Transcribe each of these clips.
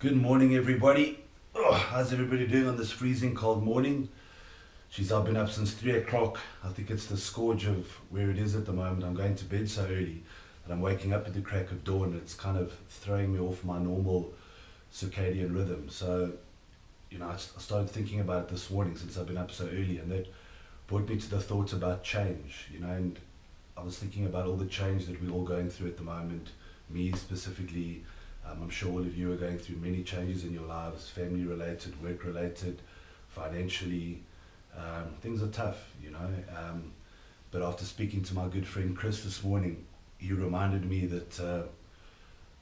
Good morning, everybody. How's everybody doing on this freezing cold morning? She's I've been up since 3 o'clock. I think it's the scourge of where it is at the moment. I'm going to bed so early that I'm waking up at the crack of dawn. It's kind of throwing me off my normal circadian rhythm. So, I started thinking about it this morning since I've been up so early, and that brought me to the thought about change, and I was thinking about all the change that we're all going through at the moment, me specifically. I'm sure all of you are going through many changes in your lives, family related, work related, financially. Things are tough. But after speaking to my good friend Chris this morning, he reminded me that the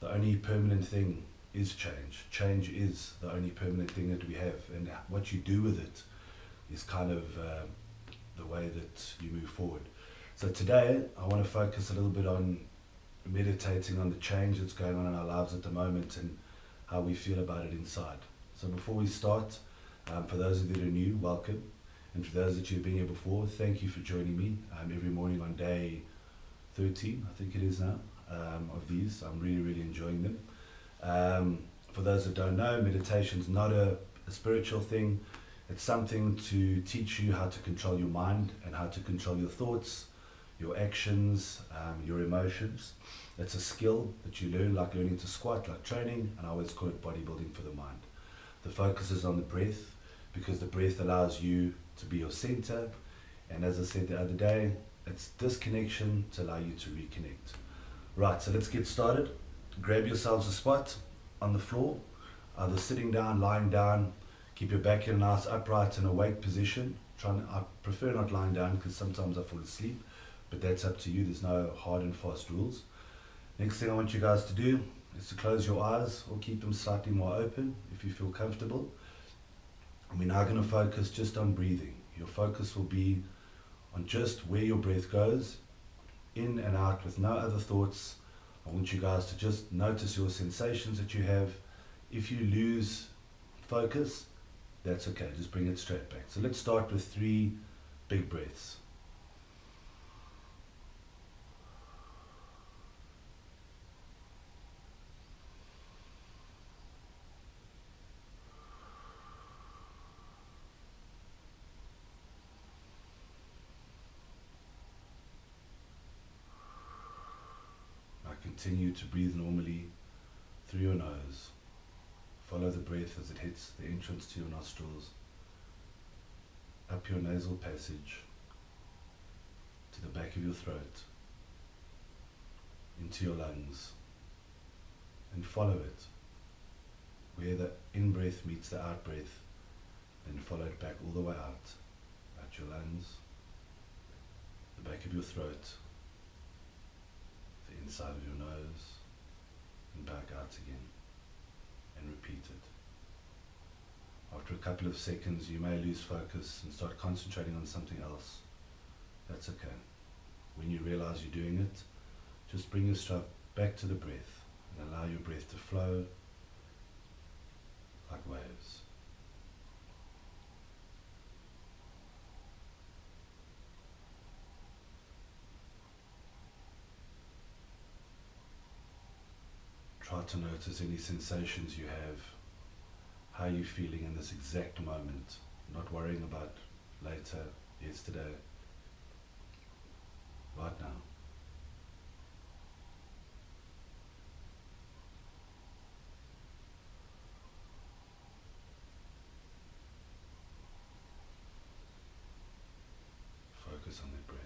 only permanent thing is change. Change is the only permanent thing that we have, and what you do with it is kind of the way that you move forward. So today, I want to focus a little bit on meditating on the change that's going on in our lives at the moment and how we feel about it inside. So before we start, for those of you that are new, welcome. And for those that you've been here before, thank you for joining me every morning on day 13, I think it is now, of these. I'm really, really enjoying them. For those that don't know, meditation's not a spiritual thing. It's something to teach you how to control your mind and how to control your thoughts, your actions, your emotions. It's a skill that you learn, like learning to squat, like training, and I always call it bodybuilding for the mind. The focus is on the breath, because the breath allows you to be your center, and as I said the other day, it's disconnection to allow you to reconnect. Right, so let's get started. Grab yourselves a spot on the floor, either sitting down, lying down. Keep your back in a nice upright and awake position. I prefer not lying down because sometimes I fall asleep, but that's up to you. There's no hard and fast rules. Next thing I want you guys to do is to close your eyes or keep them slightly more open if you feel comfortable. And we're now going to focus just on breathing. Your focus will be on just where your breath goes, in and out, with no other thoughts. I want you guys to just notice your sensations that you have. If you lose focus, that's okay. Just bring it straight back. So let's start with 3 big breaths. Continue to breathe normally through your nose. Follow the breath as it hits the entrance to your nostrils, up your nasal passage, to the back of your throat, into your lungs, and follow it. Where the in-breath meets the out-breath, then follow it back all the way out your lungs, the back of your throat, the inside of your nose, and back out again, and repeat it. After a couple of seconds, you may lose focus and start concentrating on something else. That's okay. When you realize you're doing it, just bring yourself back to the breath and allow your breath to flow like waves. Try to notice any sensations you have, how you're feeling in this exact moment, not worrying about later, yesterday, right now. Focus on that breath.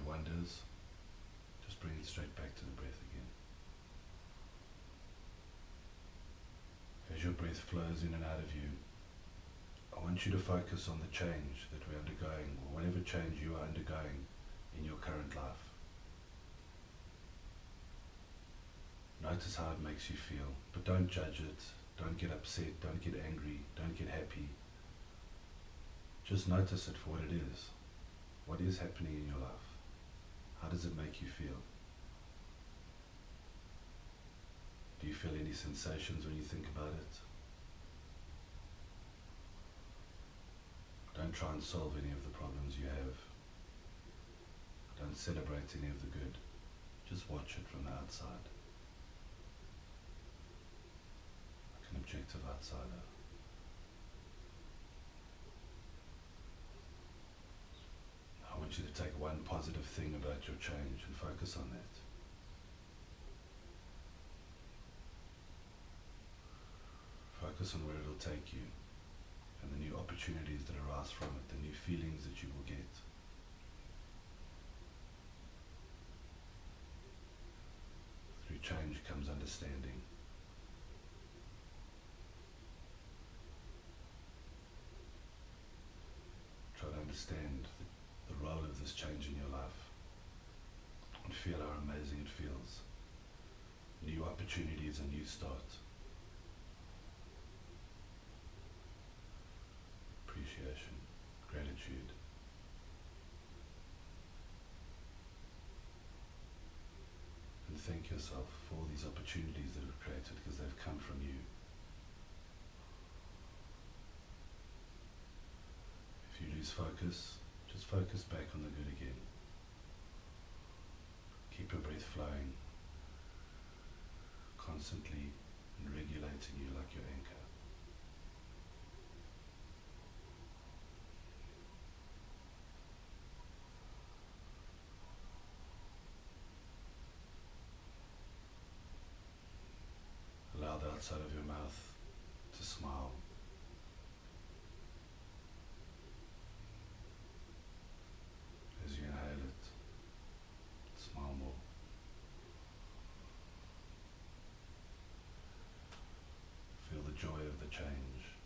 Wanders, just bring it straight back to the breath again. As your breath flows in and out of you, I want want you to focus on the change that we're undergoing, or whatever change you are undergoing in your current life. Notice how it makes you feel, but don't judge it, don't get upset, don't get angry, don't get happy. Just notice it for what it is. What is happening in your life? How does it make you feel? Do you feel any sensations when you think about it? Don't try and solve any of the problems you have. Don't celebrate any of the good. Just watch it from the outside. Like an objective outsider. I want you to take one positive thing about your change and focus on that. Focus on where it'll take you and the new opportunities that arise from it, the new feelings that you will get. Through change comes understanding. Try to understand the role of this change in your life and feel how amazing it feels. New opportunities, a new start. Appreciation, gratitude. And thank yourself for all these opportunities that have created, because they've come from you. If you lose focus, just focus back on the good again. Keep your breath flowing, constantly and regulating you like your anchor. Allow the outside of your mouth to smile. As you inhale it, smile more. Feel the joy of the change.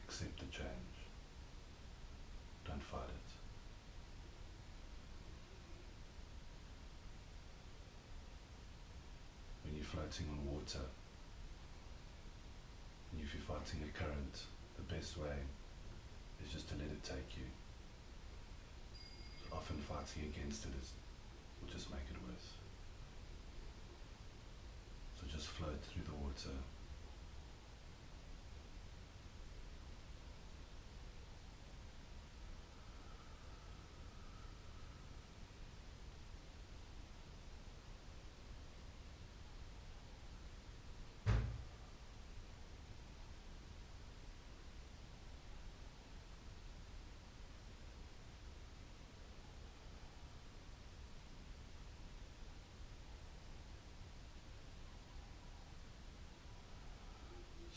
Accept the change. Don't fight it. When you're floating on water, and if you're fighting a current, the best way is just to let it take you. Often fighting against it will just make it worse. So just float through the water.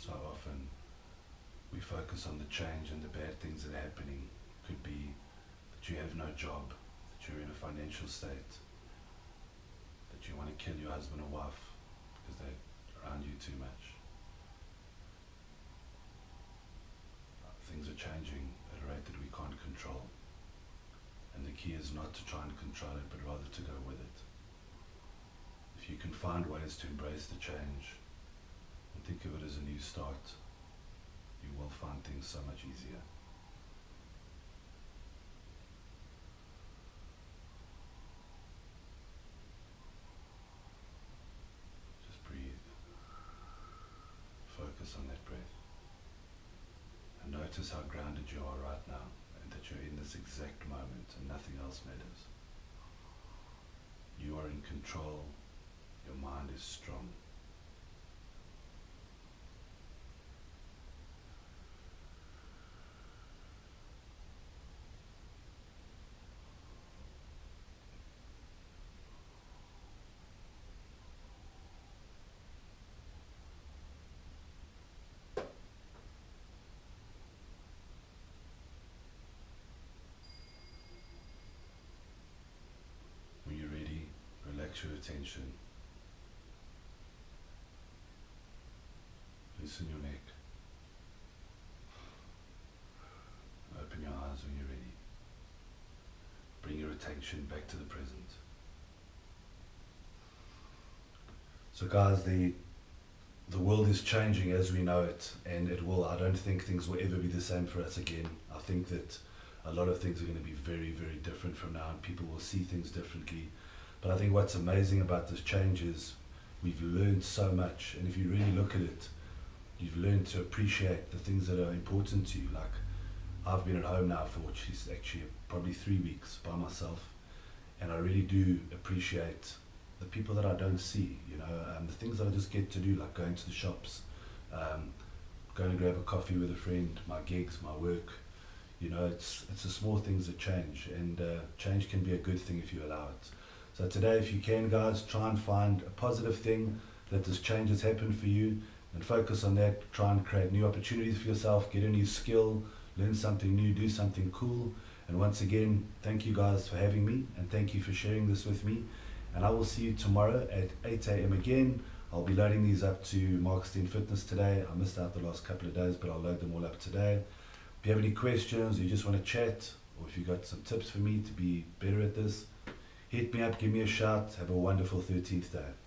So often we focus on the change and the bad things that are happening. Could be that you have no job, that you're in a financial state, that you want to kill your husband or wife because they're around you too much. Things are changing at a rate that we can't control. And the key is not to try and control it, but rather to go with it. If you can find ways to embrace the change, and think of it as a new start, you will find things so much easier. Just breathe. Focus on that breath. And notice how grounded you are right now, and that you're in this exact moment and nothing else matters. You are in control. Your mind is strong. When you're ready, relax your attention. Loosen your neck. attention back to the present. So guys, the world is changing as we know it, and it will. I don't think things will ever be the same for us again. I think that a lot of things are going to be very, very different from now, and people will see things differently. But I think what's amazing about this change is we've learned so much, and if you really look at it, you've learned to appreciate the things that are important to you. Like, I've been at home now for, she's actually probably 3 weeks by myself, and I really do appreciate the people that I don't see, you know, the things that I just get to do, like going to the shops, going to grab a coffee with a friend, my gigs, my work. You know, it's the small things that change, and change can be a good thing if you allow it. So today, if you can, guys, try and find a positive thing that this change has happened for you, and focus on that. Try and create new opportunities for yourself, get a new skill, learn something new, do something cool. And once again, thank you guys for having me, and thank you for sharing this with me. And I will see you tomorrow at 8 a.m. again. I'll be loading these up to Markstein Fitness today. I missed out the last couple of days, but I'll load them all up today. If you have any questions, or you just want to chat, or if you got some tips for me to be better at this, hit me up, give me a shout. Have a wonderful 13th day.